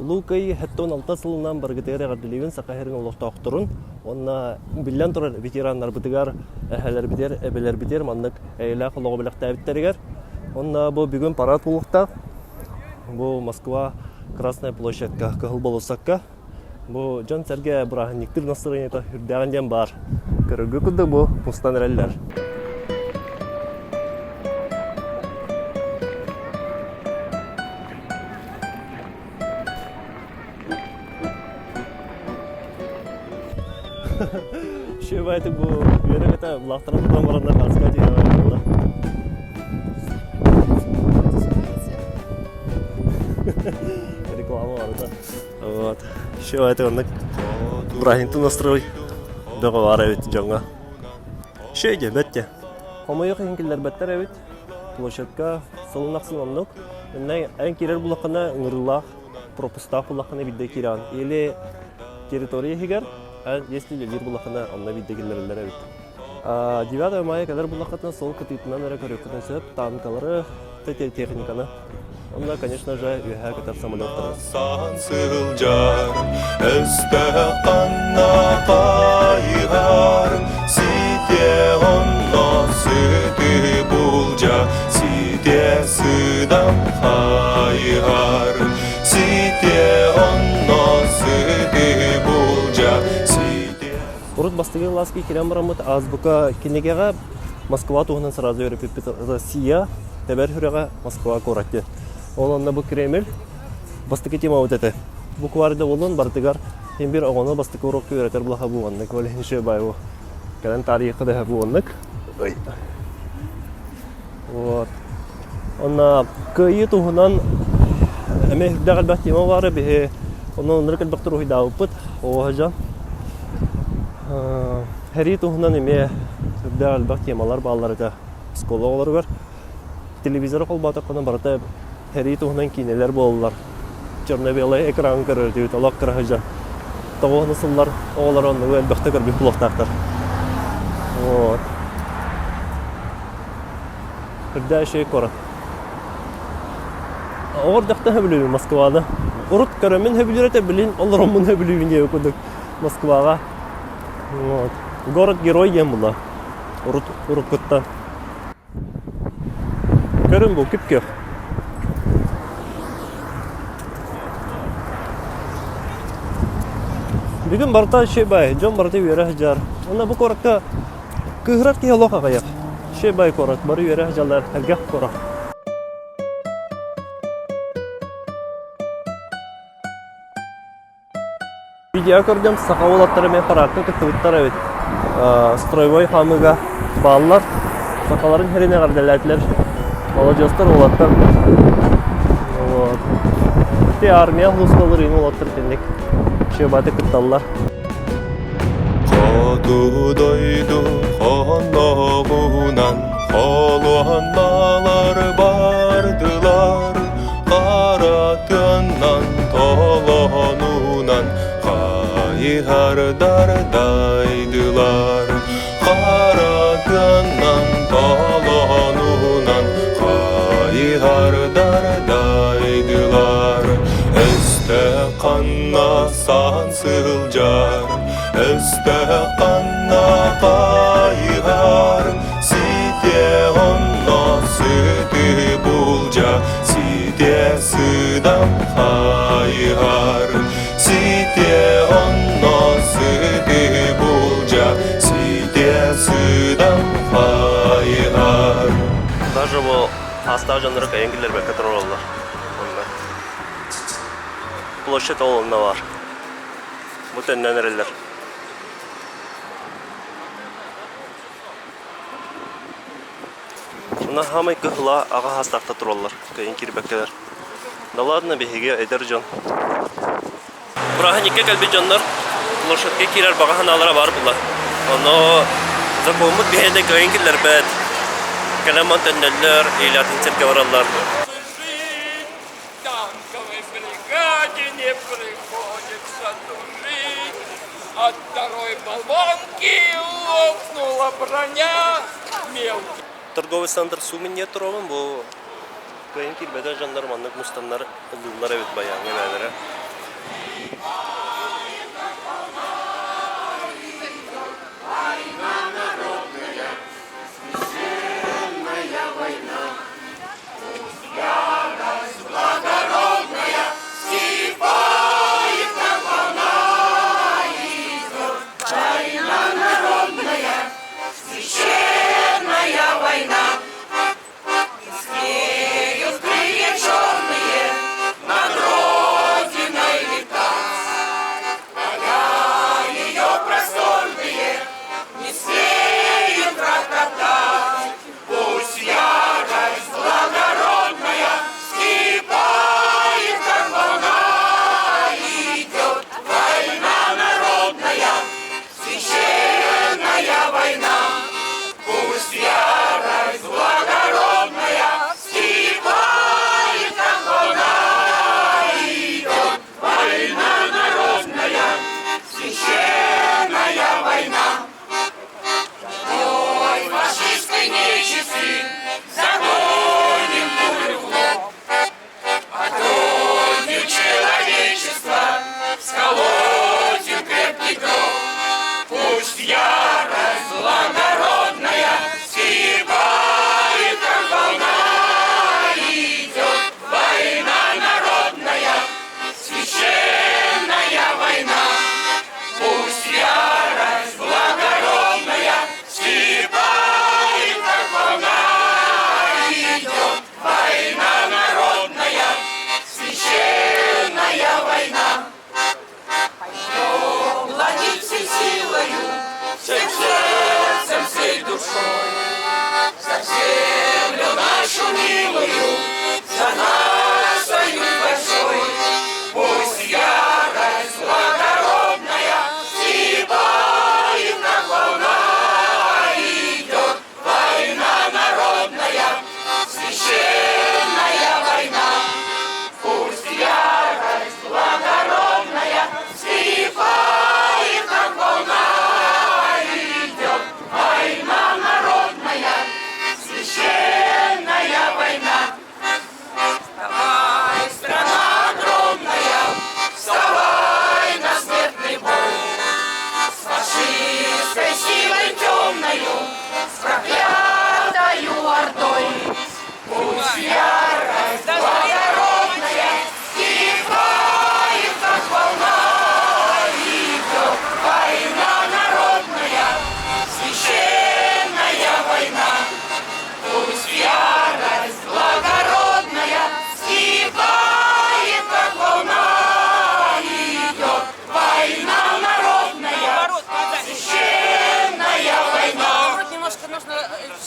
Лукай хеттон алта сылынан баргытыгар гардыливин сакахерин олохтоохторун. Онна билен турар ветераннар бытыгар эхелер битер, эбелер битер, маннык эйлах лого билектебиттеригер. Онна бу бүгүн парад булукта. Бу Москва Красная площадька кыл болосакка. Бу жан серге брахниктир настроениета хүрдәгән бар. Көрүгү кудды бу мустанерлер. Şey baytık bu yere kata laftaran programlarında kalsın diye var. Реклама var da. Вот. Şey baytık ondak. Брахинту настрой. Договор evet jonga. Şey de bette. Ama yok hinkiller better evet. Площадка сылынаксын оннук. En kirer bulakana ngırlaq, пропуста bulakana bidde kiran. Или территория хигер. Если лир булахана онна биддегилерлер бит. 9 мая кадәр булахатна сол кытытынан эре көрөккөн сөп танкалары, техниканы. Онда, конечно же, үһә катар самолеттар. Сансылжар, өстө канна кайгар, сите онно сүтү булжа, сите сыдам кайгар, сите онно сүтү булжа. Урут бастыгы ласки кирен барамыт азбука кинегега Москва тугунан сразу өрөп Россия тебер хүрәгә Москва коракты. Онда бу Кремль бастыгы тема вот это. Букварда олон бартыгар һәм бер аганы бастыгы урок өйрәтер булаха булганны. Көленче байу. Калан тарихы да булганнык. Ой. Вот. Онда кыйы тугунан эме дагы бат тема бары бе. Онда ныркы доктор уйда упыт. Ожа. Хәри туһунан эме дәл бак темалар балларга психологлар бар. Телевизор калбата кына барта хәри туһунан кинелер боллар. Черно-белый экран көрөр дип алак кырахжа. Тогоны сыллар оглар онны әлбәттә көр бит блоктактар. Вот. Хәдә шей кора. Ордакта хәблү Москвада. Урут көрәмен хәблүрәтә билин, алар мун хәблү инде кудык Москвага. Вот. Город-герой ем була. Урукутта. Көрін бұл күпке. Бүгін барта шей бай, жон барта үйері жар. Онда бұл коракта кығырат ке лоқа қаяқ. Шей бай корак, бары үйері жалар, әлгәқ корак. Видео көрдім, сақауылаттары мен параққа күттіғыттар әвет. Стройбой қамыға балылар, сақаларын херене қардаләтілер. Молодежстар олаттар. Те армия құлысқалыр ең олаттар тендек. Шебаты күтталылар. Қадудойду қонағынан қолуанналар бардылар. Қаратыннан толонунан Қайғардар дайдылар, қаратыннан толонунан Қайғардар дайдылар. Өсті қанна сансылжар, өсті қанна қайғар, сите онно сүті бұлжа, сите сыдам қайғар. Сите онно сүті бұлжа, сите сыдам қайғар. Даже бұл аста жанрық әйінгілер бәк кәтір олы. Площадь олында бар. Бұтеннен әрелер. Бұна хамай күхіла аға хастақта тұролар. Кәйін кері бәккелер. Да ладно бігеге әдер жон. Бұраға неке кәлбі жонлар площадьке керер бағахан алара бар бұла. Оны законмыт бігеде кәйін келер бәд. Кәлеман тәннелер, ейлатын сетке баралар. Танковой бригаде не приходится тужить. От второй болванки лопнула броня мелкий. Торговый центр Суменне тұрғын бұл кәйін келбеді жандар маңнық мұстандар ұлылар әвет баяңы бәдірі.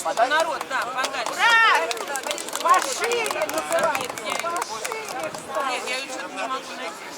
Народ, да, подальше. Пошире называется. Нет, я еще не могу найти.